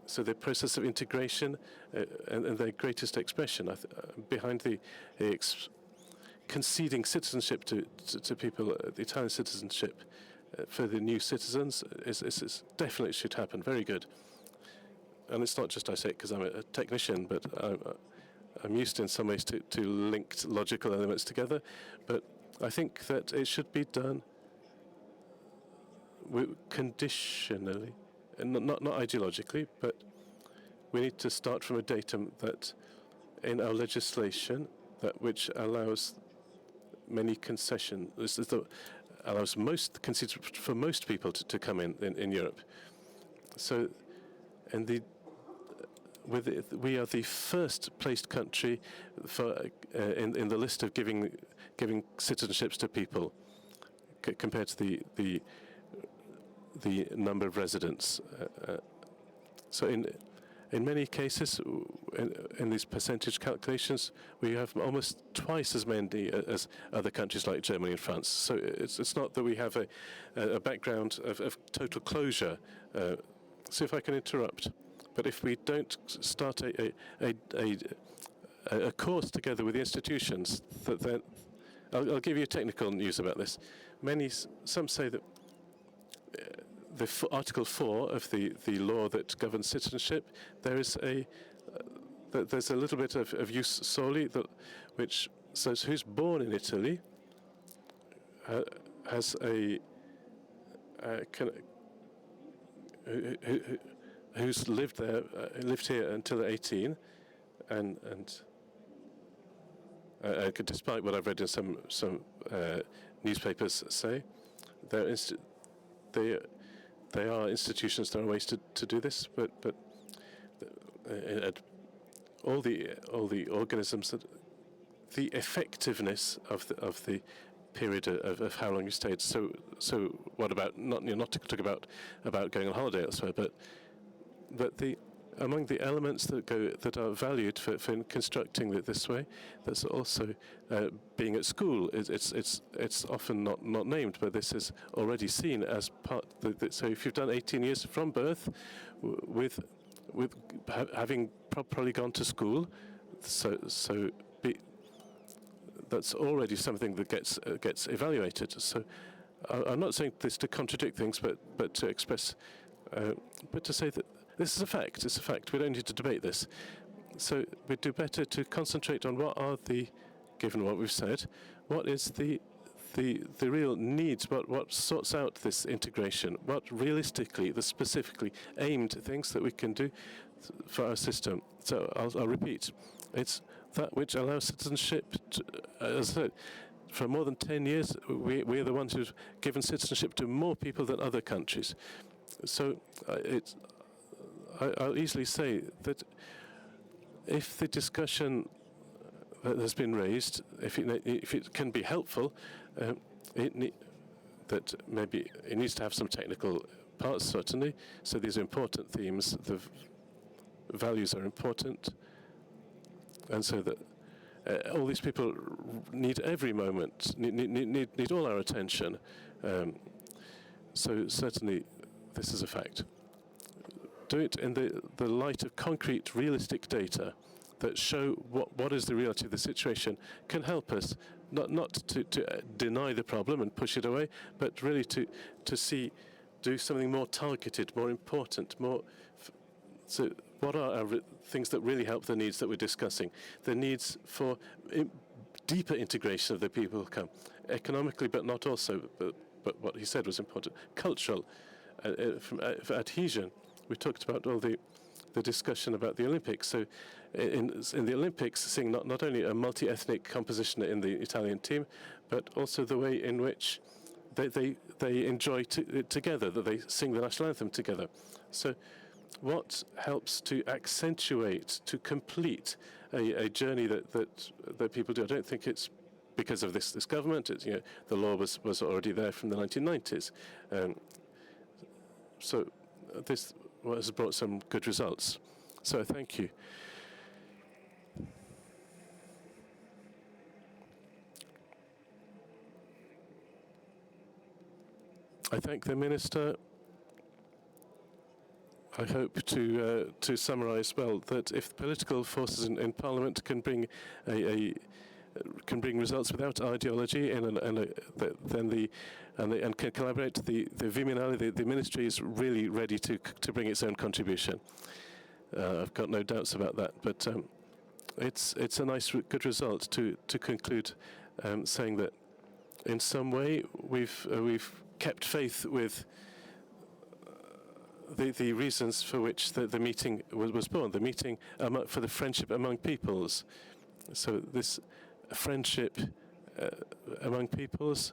So the process of integration and their greatest expression behind the conceding citizenship to people, the Italian citizenship for the new citizens is definitely should happen. Very good. And it's not just I say it because I'm a technician, but I'm used in some ways to linked logical elements together. But I think that it should be done conditionally. And not ideologically, but we need to start from a datum that in our legislation, which allows many concessions, allows for most people to come in Europe. So, we are the first placed country for in the list of giving citizenships to people compared to the number of residents. So In many cases, in these percentage calculations, we have almost twice as many as other countries like Germany and France. So it's not that we have a background of total closure. So if I can interrupt, but if we don't start a course together with the institutions, then I'll give you technical news about this. Some say that Article 4 of the law that governs citizenship, there's a little bit of jus soli which says who's born in Italy has who's lived here until 18, and despite what I've read in some newspapers say, they are institutions. There are ways to do this, but all the organisms that the effectiveness of the period of how long you stayed. So what about not to talk about going on holiday elsewhere, but among the elements that are valued for constructing it this way, that's also being at school. It's often not named, but this is already seen as part. So if you've done 18 years from birth, with having properly gone to school, that's already something that gets evaluated. So I'm not saying this to contradict things, but to express, but to say that. This is a fact. It's a fact. We don't need to debate this. So we'd do better to concentrate on given what we've said, what is the real needs, what sorts out this integration, what realistically, the specifically aimed things that we can do for our system. So I'll repeat. It's that which allows citizenship, as I said, for more than 10 years, we're the ones who've given citizenship to more people than other countries. So I'll easily say that if the discussion that has been raised, if it can be helpful, that maybe it needs to have some technical parts, certainly. So these are important themes. The values are important, and so that all these people need every moment, need all our attention. So certainly, this is a fact. Do it in the light of concrete, realistic data that show what is the reality of the situation, can help us not to deny the problem and push it away, but really to do something more targeted, more important, more. So what are our things that really help the needs that we're discussing? The needs for deeper integration of the people who come, economically, but not also. But what he said was important. Cultural, for adhesion. We talked about all the discussion about the Olympics. So in the Olympics, seeing not only a multi-ethnic composition in the Italian team, but also the way in which they enjoy it together, that they sing the national anthem together. So what helps to accentuate, to complete a journey that people do? I don't think it's because of this government. It's, the law was already there from the 1990s. So this has brought some good results. So thank you. I thank the Minister. I hope to summarise well that if the political forces in Parliament can bring results without ideology and can collaborate, the Viminale, the Ministry is really ready to bring its own contribution. I've got no doubts about that, but it's a nice, good result to conclude saying that in some way we've kept faith with the reasons for which the meeting was born, the meeting for the friendship among peoples. So this friendship among peoples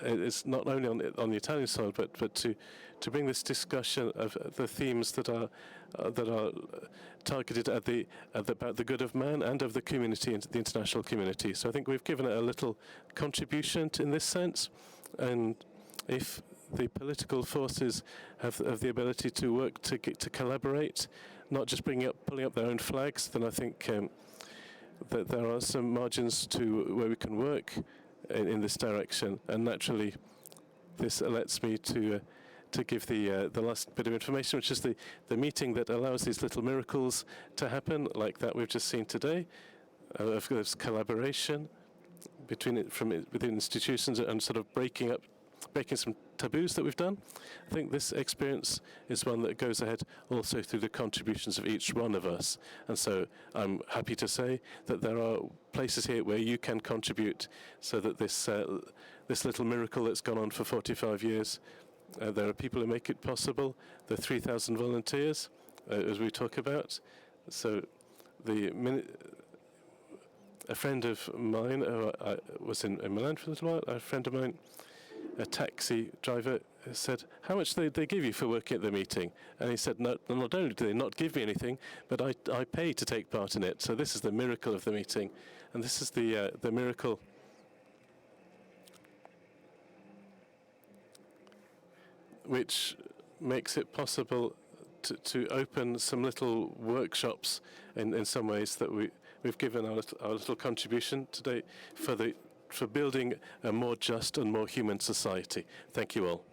it's not only on the Italian soil, but to bring this discussion of the themes that are targeted about the good of man and of the community and the international community. So I think we've given it a little contribution in this sense, and if the political forces have the ability to work to collaborate, not just pulling up their own flags, then I think that there are some margins to where we can work in this direction. And naturally, this lets me to give the last bit of information, which is the meeting that allows these little miracles to happen, like that we've just seen today, of this collaboration within institutions and sort of breaking some taboos that we've done. I think this experience is one that goes ahead also through the contributions of each one of us. And so I'm happy to say that there are places here where you can contribute so that this little miracle that's gone on for 45 years, there are people who make it possible. There are 3,000 volunteers, as we talk about. So a friend of mine, I was in Milan for a little while, a friend of mine, a taxi driver, said, how much did they give you for working at the meeting? And he said, no, not only do they not give me anything, but I pay to take part in it. So this is the miracle of the meeting. And this is the miracle which makes it possible to open some little workshops in some ways that we've given our little contribution today for building a more just and more human society. Thank you all.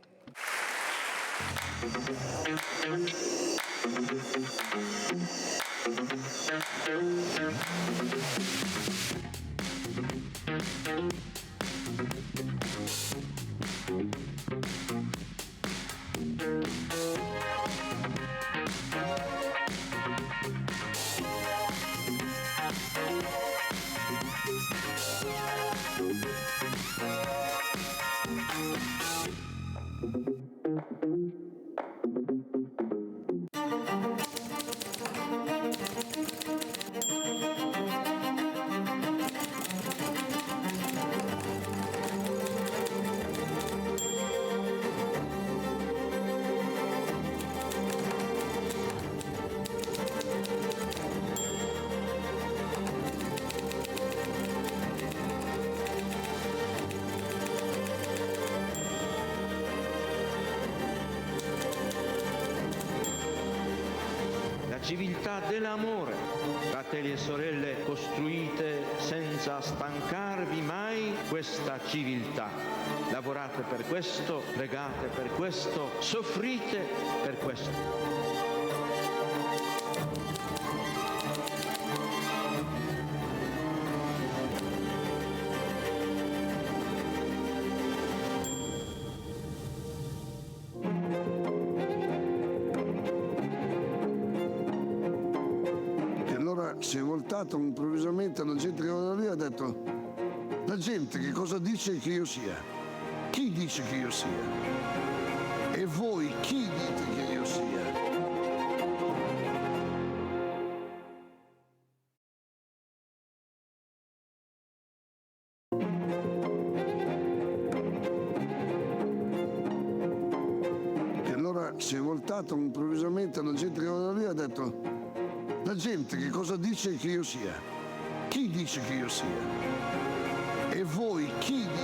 Civiltà dell'amore, fratelli e sorelle, costruite senza stancarvi mai questa civiltà. Lavorate per questo, pregate per questo, soffrite per questo. Si è voltato improvvisamente alla gente che era lì e ha detto: la gente che cosa dice che io sia? Chi dice che io sia? E voi chi dite che io sia? E allora si è voltato improvvisamente alla gente che era lì e ha detto: la gente che cosa dice che io sia? Chi dice che io sia? E voi chi dite